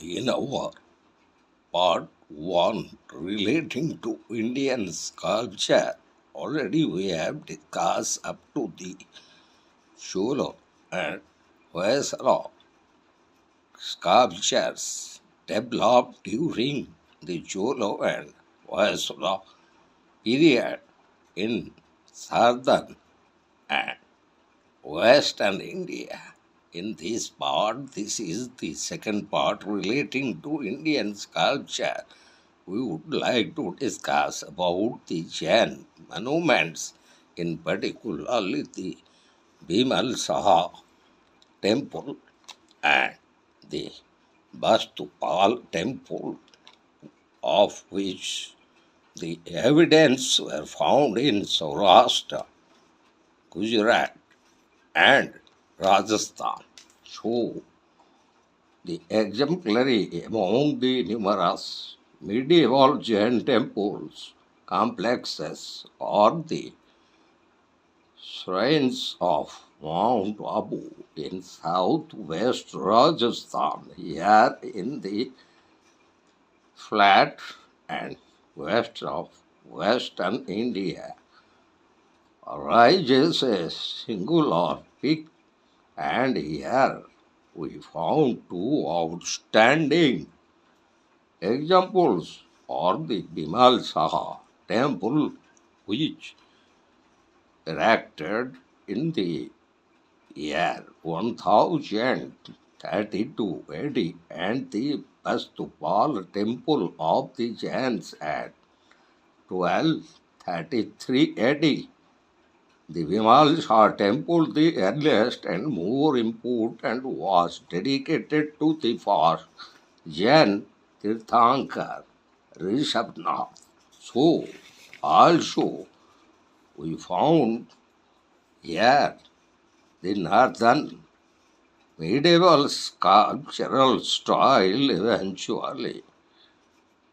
In our part 1 relating to Indian sculpture, already we have discussed up to the Cholo and Hoysala sculptures developed during the Cholo and Hoysala period in southern and western India. In this part, this is the second part relating to Indian sculpture. We would like to discuss about the Jain monuments, in particularly the Bimal Saha temple and the Bastupal temple, of which the evidence were found in Saurashtra, Gujarat, and Rajasthan. So, the exemplary among the numerous medieval Jain temples complexes are the shrines of Mount Abu in southwest Rajasthan, here in the flat and west of western India, rises a singular peak, and here we found two outstanding examples of the Bimal Saha temple, which erected in the year 1032 AD, and the Pastupal temple of the Jains at 1233 AD. The Vimalsa temple, the earliest and more important, was dedicated to the first Jain Tirthankar, Rishabhnath. So, also, we found here the northern medieval sculptural style eventually.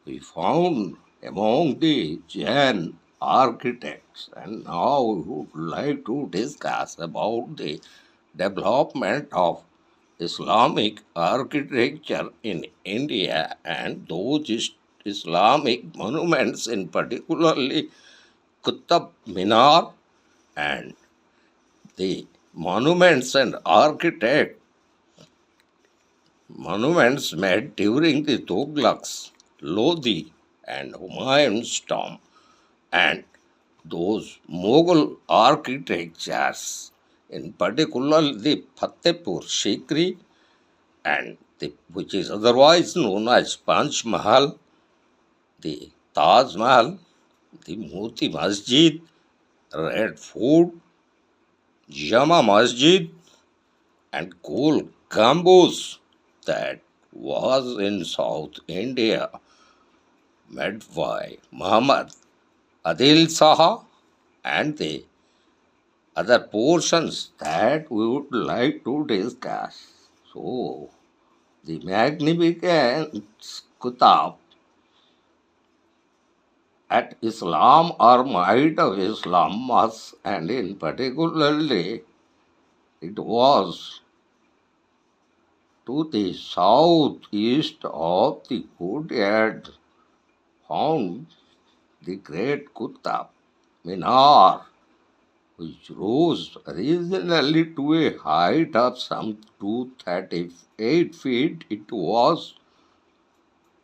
We found among the Jain architects, and now we would like to discuss about the development of Islamic architecture in India and those Islamic monuments, in particularly Qutub Minar and the monuments and monuments made during the Tughlaqs Lodi and Humayun's tomb, and those Mughal architectures, in particular the Fatehpur Sikri, and which is otherwise known as Panch Mahal, the Taj Mahal, the Moti Masjid, Red Fort, Jama Masjid, and Gol Gambus that was in South India, made by Muhammad Adil Saha, and the other portions that we would like to discuss. So, the magnificent Qutub at Islam or Might of Islam Mosque, and in particularly it was to the southeast of the courtyard found the great Qutub Minar, which rose originally to a height of some 238 feet. It was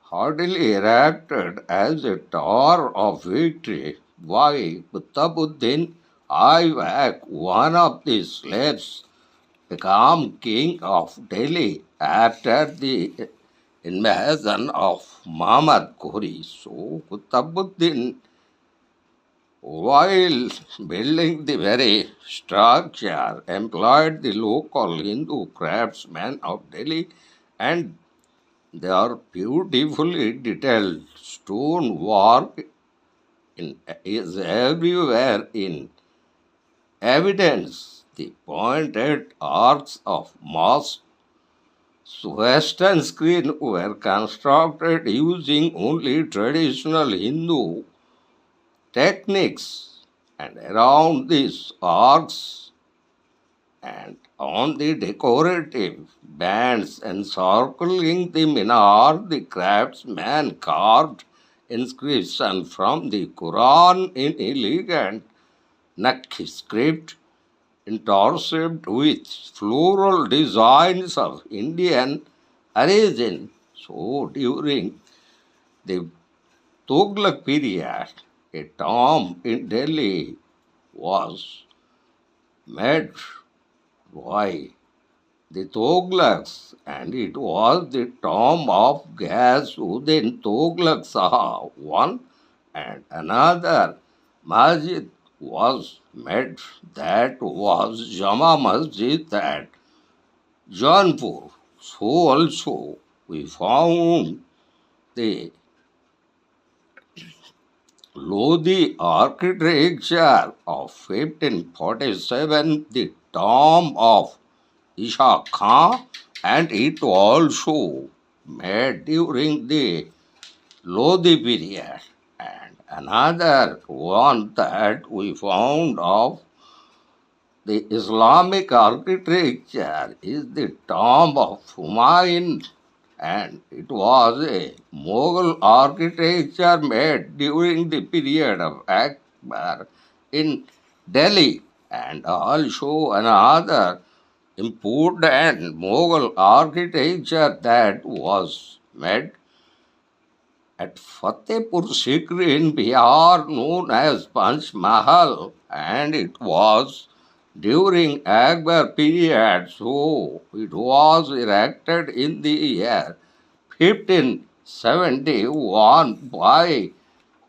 hardly erected as a tower of victory by Qutabuddin i-baq, one of the slaves, became king of Delhi after the invasion of Muhammad Ghori. So Qutabuddin, while building the very structure, employed the local Hindu craftsmen of Delhi, and their beautifully detailed stonework is everywhere in evidence. The pointed arcs of mosque western screen were constructed using only traditional Hindu techniques, and around these arcs and On the decorative bands encircling the minar, the craftsman carved inscription from the Quran in elegant Nakhi script, interspersed with floral designs of Indian origin. So during the Tughlaq period, a tomb in Delhi was made by the Tughlaqs, and it was the tomb of Ghiyasuddin Tughlaq Shah one, and another masjid was made, that was Jama Masjid at Jaunpur. So also we found the Lodi architecture of 1547, the tomb of Isha Khan, and it also made during the Lodi period. And another one that we found of the Islamic architecture is the tomb of Humayun, and it was a Mughal architecture made during the period of Akbar in Delhi. And also another important Mughal architecture that was made at Fatehpur Sikri in Bihar, known as Panch Mahal, and it was during Akbar period, so it was erected in the year 1571 by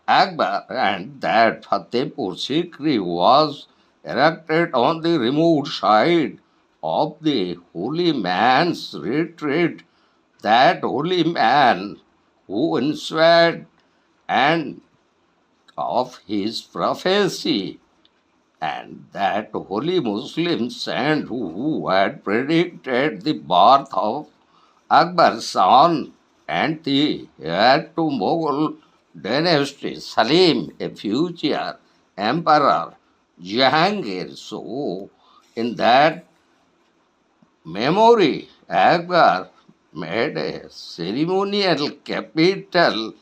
Akbar, and that Fatehpur Sikri was erected on the remote side of the holy man's retreat. That holy man who inspired and of his prophecy, and that holy Muslim saint who had predicted the birth of Akbar's son and the heir to Mughal dynasty, Salim, a future emperor, Jhangir. So, in that memory, Akbar made a ceremonial capital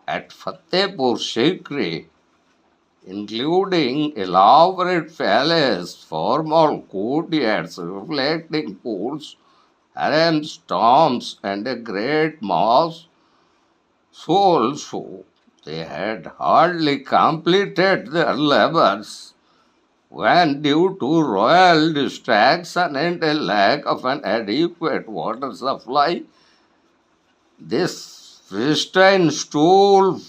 at Fatehpur Sikri, including elaborate palace, formal courtyards reflecting pools, harems, tombs, and a great mosque. So also they had hardly completed their labors when, due to royal distraction and a lack of an adequate water supply, this pristine stone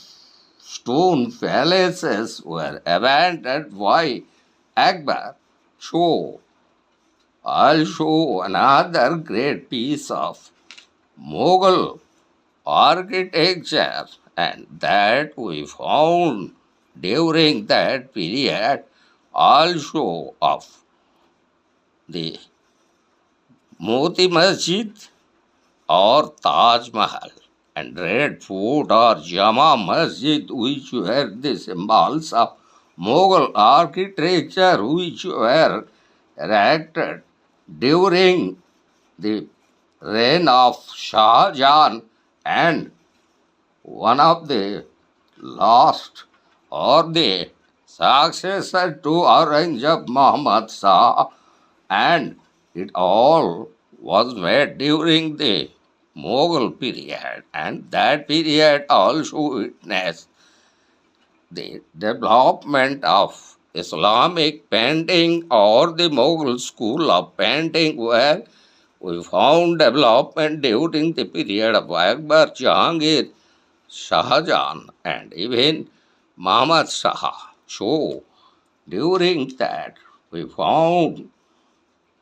palaces were abandoned by Akbar. So, also another great piece of Mughal architecture, and that we found during that period also of the Moti Masjid or Taj Mahal and Red Fort or Jama Masjid, which were the symbols of Mughal architecture, which were erected during the reign of Shah Jahan, and one of the last or the successor to Aurangzeb Muhammad Shah, and it all was made during the Mughal period, and that period also witnessed the development of Islamic painting or the Mughal school of painting, where we found development during the period of Akbar, Jhangir, Shahjahan, and even Muhammad Shah. So, during that, we found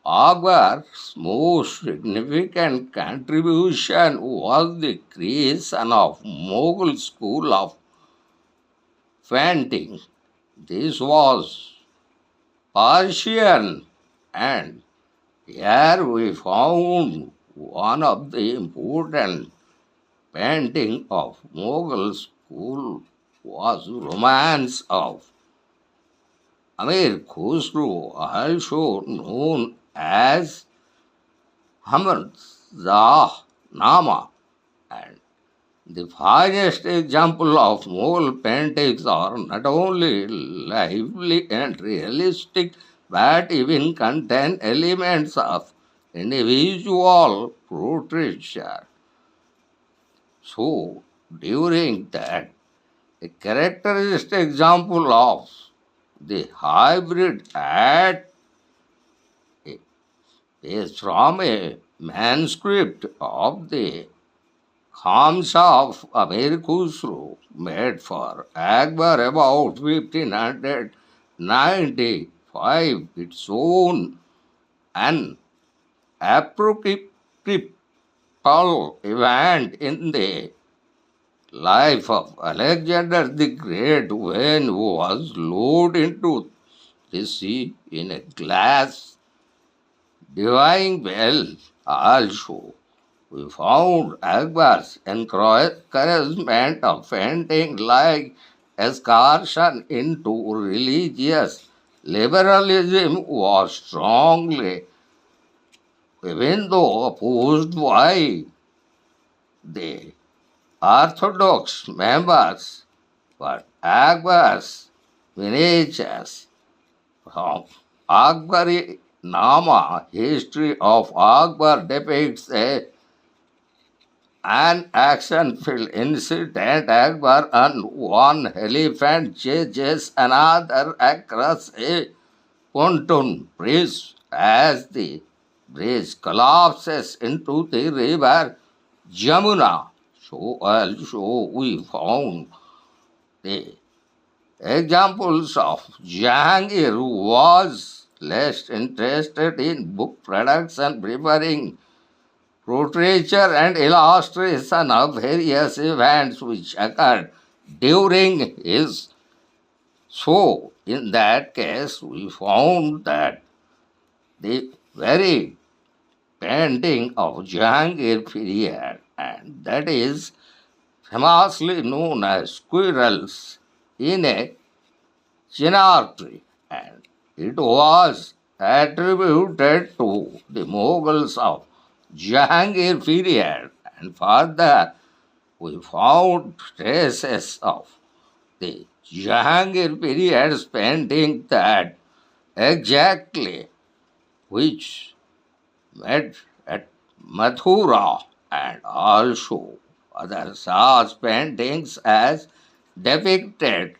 Akbar's most significant contribution was the creation of Mughal school of painting. This was Persian, and here we found one of the important painting of Mughal school was Romance of Amir Khusro, also known as Hamad Zah Nama, and the finest example of Mughal paintings are not only lively and realistic but even contain elements of individual portraiture. So, during that, a characteristic example of the hybrid art is from a manuscript of the Khamsa of Amir Khusro made for Akbar about 1595. Its own an apocryphal event in the life of Alexander the Great when he was lowered into the sea in a glass divine well. Also, we found Akbar's encouragement of painting like excursion into religious liberalism was strongly, even though opposed by the Orthodox members, but Akbar's miniatures from Akbari Nama, history of Akbar depicts an action-filled incident. Akbar on one elephant chases another across a pontoon bridge as the bridge collapses into the river Jamuna. So also we found the examples of Jhangir, who was less interested in book production, preferring portraiture and illustration of various events which occurred during his show. In that case, we found that the very painting of Jhangir period, and that is famously known as squirrels in a chinar tree, and it was attributed to the Mughals of Jahangir period, and further we found traces of the Jahangir period's painting that exactly which met at Mathura, and also other such paintings as depicted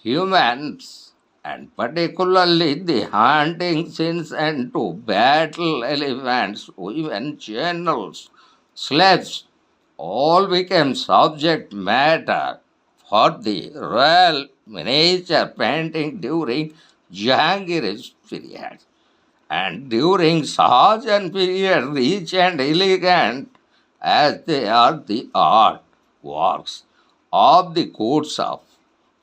humans, and particularly the hunting scenes and to battle elephants, women, generals, slaves, all became subject matter for the royal miniature painting during Jahangir's period. And during Shahjahan period, rich and elegant as they are the art works of the courts of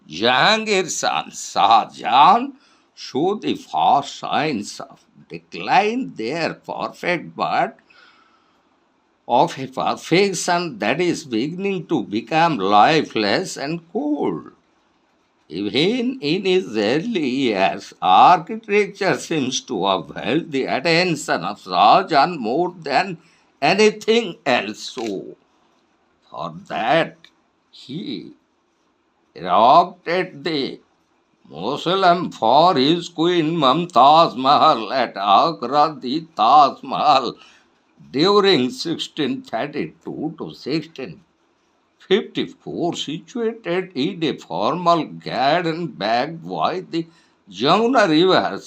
Jahangir's son Shahjahan show the first signs of decline there, perfect but of a perfection that is beginning to become lifeless and cold. Even in his early years, architecture seems to have held the attention of Shahjahan more than anything else. So, for that, he adopted the Muslim for his queen Mumtaz Mahal at Agra, the Taj Mahal, during 1632 to 1654, situated in a formal garden backed by the Jamuna river,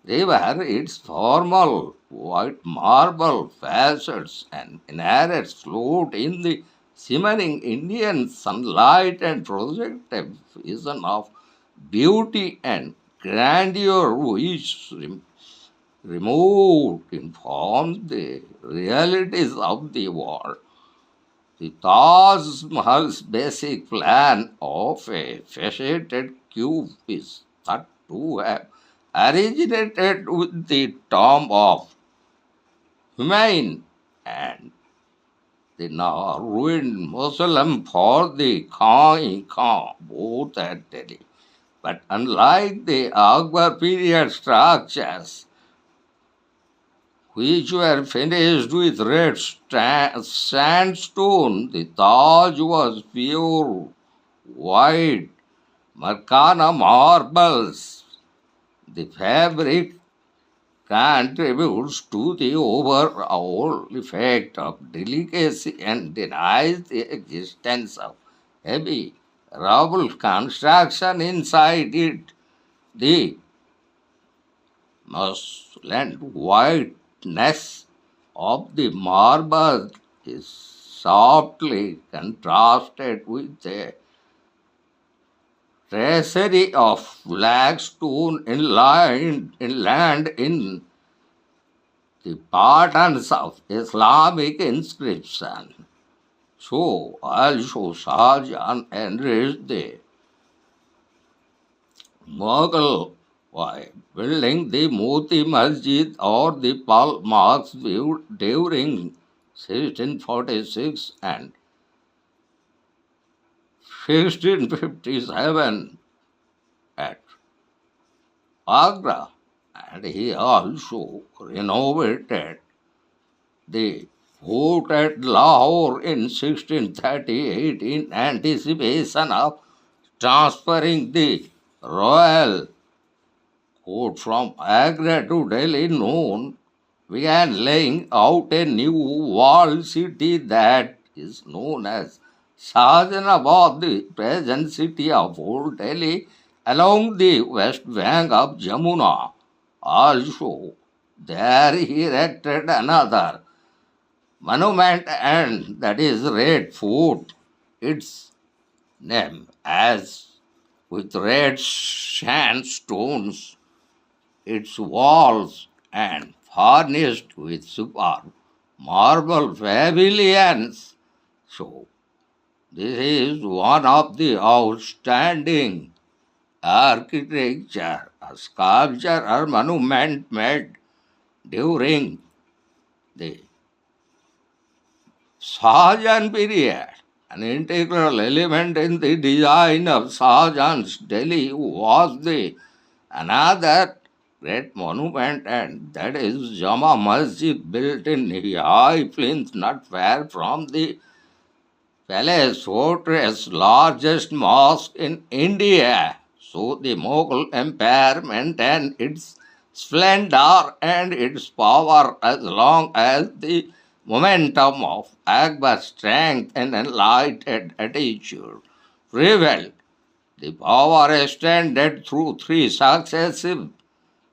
its formal white marble facades and minarets float in the shimmering Indian sunlight and project a vision of beauty and grandeur which removed informs the realities of the world. The Taj Mahal's basic plan of a faceted cube is thought to have originated with the tomb of Humayun and the now ruined Muslim for the Khan, both at Delhi. But unlike the Akbar period structures, which were finished with red sandstone. The Taj was pure white Marcana marbles. The fabric contributes to the overall effect of delicacy and denies the existence of heavy rubble construction inside it. The muslin whiteness of the marble is softly contrasted with the tracery of black stone inland in the patterns of Islamic inscription. So also Shahjahan enriched the Mughal by building the Moti Masjid or the Pal Mosque during 1646 and 1657 at Agra, and he also renovated the fort at Lahore in 1638 in anticipation of transferring the royal court from Agra to Delhi. Known began laying out a new walled city that is known as Shahjahanabad, the present city of Old Delhi, along the west bank of Jamuna. Also, there he erected another monument, and that is Red Fort, its name, as with red sandstones, its walls, and furnished with superb marble pavilions. So, this is one of the outstanding architecture, a sculpture or monument made during the Shahjahan period. An integral element in the design of Shahjahan's Delhi was the another great monument, and that is Jama Masjid, built in high plinth not far from the palace fortress, largest mosque in India. So the Mughal Empire maintained its splendor and its power as long as the momentum of Akbar's strength and enlightened attitude prevailed. The power extended through three successive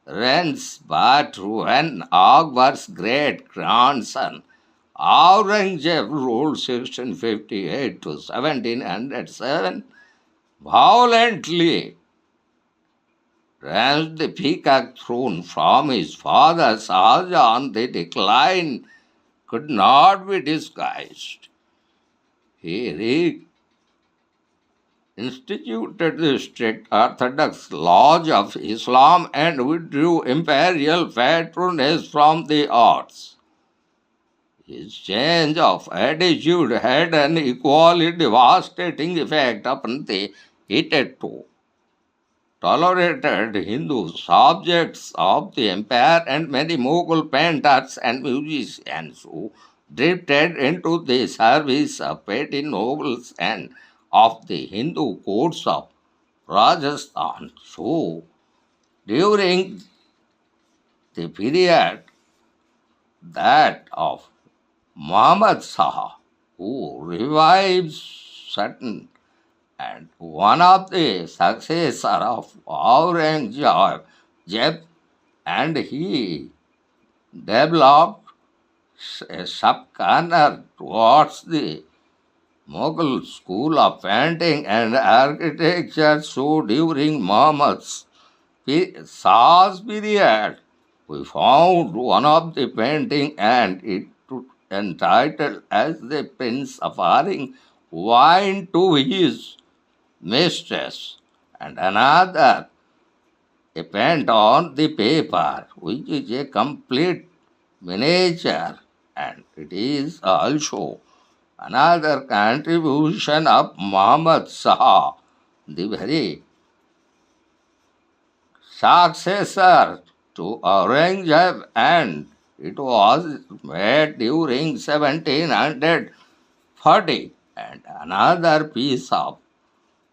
reigns, but when Akbar's great grandson Aurangzeb ruled 1658 to 1707, violently wrenched the peacock throne from his father Shahjahan. The decline could not be disguised. He instituted the strict Orthodox laws of Islam and withdrew imperial patronage from the arts. His change of attitude had an equally devastating effect upon the hitherto tolerated Hindu subjects of the empire, and many Mughal painters and musicians who drifted into the service of petty nobles and of the Hindu courts of Rajasthan. So, during the period that of Muhammad Shah, who revives certain and one of the successor of Aurangzeb, and he developed a subcorner towards the Mughal school of painting and architecture. So during Muhammad Shah's period, we found one of the painting, and it entitled as the Prince offering wine to his mistress, and another a paint on the paper, which is a complete miniature, and it is also another contribution of Muhammad Shah, the very successor to Aurangzeb, and it was made during 1740. And another piece of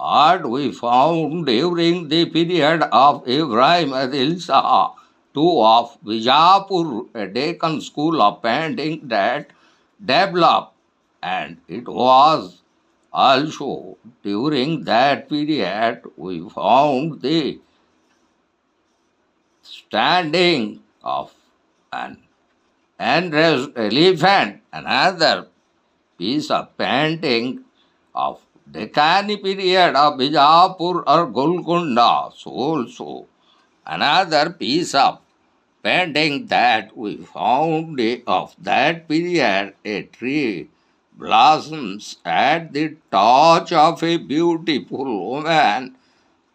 art we found during the period of Ibrahim Adil Shah, two of Bijapur, a Deccan school of painting that developed, and it was also during that period we found the standing of an enraged elephant, another piece of painting of Deccan period of Bijapur or Golconda. So also another piece of painting that we found of that period, a tree blossoms at the touch of a beautiful woman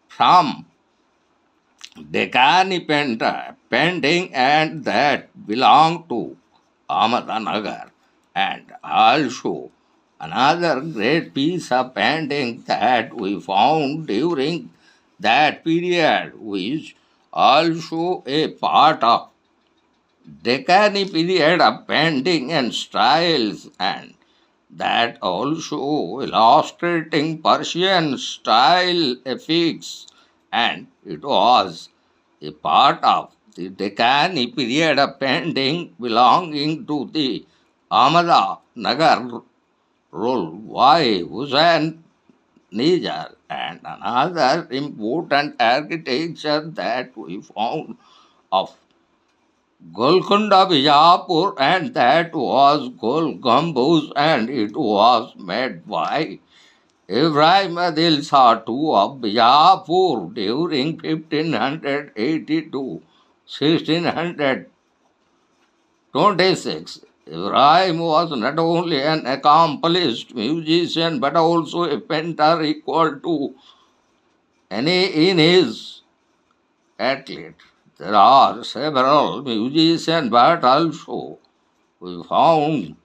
from Deccan painting, and that belonged to Ahmednagar. And also another great piece of painting that we found during that period, which also a part of Deccan period of painting and styles, and that also illustrating Persian style effects, and it was a part of the Deccan period of painting belonging to the Ahmednagar rule by Hussain Nijar. And another important architecture that we found of Golconda Bijapur, and that was Gol Gambuz, and it was made by Ibrahim Adil Shah II of Bijapur during 1580 to 1626. Ibrahim was not only an accomplished musician but also a painter equal to any in his athlete. There are several musicians, but also we found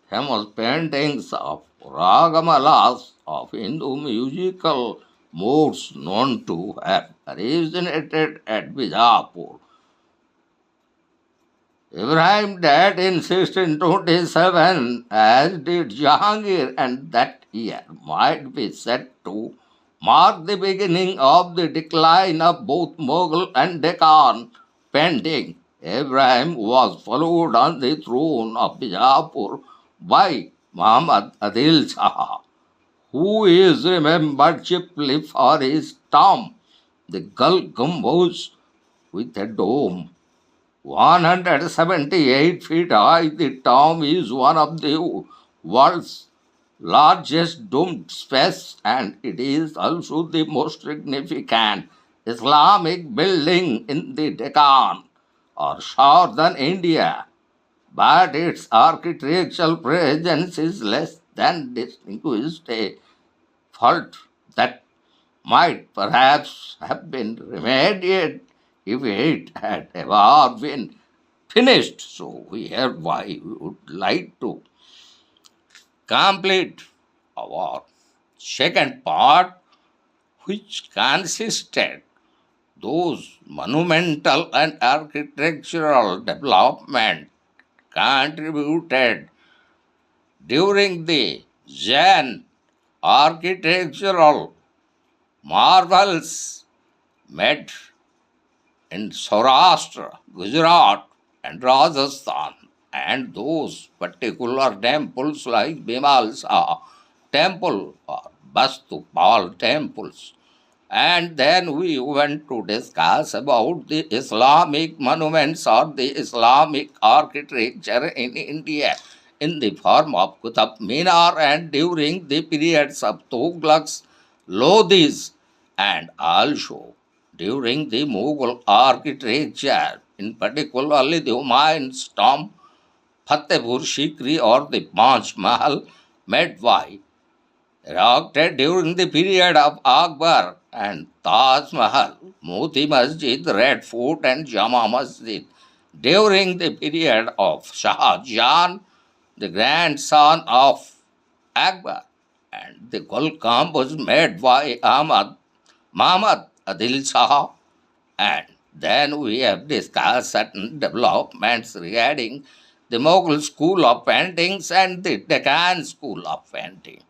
famous paintings of ragamalas of Hindu musical modes known to have originated at Bijapur. Ibrahim died in 1627, as did Jhangir, and that year might be said to mark the beginning of the decline of both Mughal and Deccan painting. Ibrahim was followed on the throne of Bijapur by Muhammad Adil Shah, who is remembered chiefly for his tomb, the Gumbaz with a dome. 178 feet high, the tomb is one of the world's largest domed space, and it is also the most significant Islamic building in the Deccan or Southern India. But its architectural presence is less than distinguished, a fault that might perhaps have been remedied if it had ever been finished. So hereby we would like to complete our second part, which consisted those monumental and architectural development contributed during the Jain architectural marvels made in Saurashtra, Gujarat, and Rajasthan, and those particular temples like Bimalsa temple or Bastupal temples. And then we went to discuss about the Islamic monuments or the Islamic architecture in India in the form of Qutub Minar and during the periods of Tughlaqs Lodis, and also during the Mughal architecture, in particularly the Humayun's tomb, Fatehpur Sikri or the Panch Mahal made by erected during the period of Akbar, and Taj Mahal, Moti Masjid, Red Fort, and Jama Masjid during the period of Shah Jahan, the grandson of Akbar, and the Golconda was made by Muhammad Adil Shah, and Then we have discussed certain developments regarding the Mughal school of paintings and the Deccan school of painting.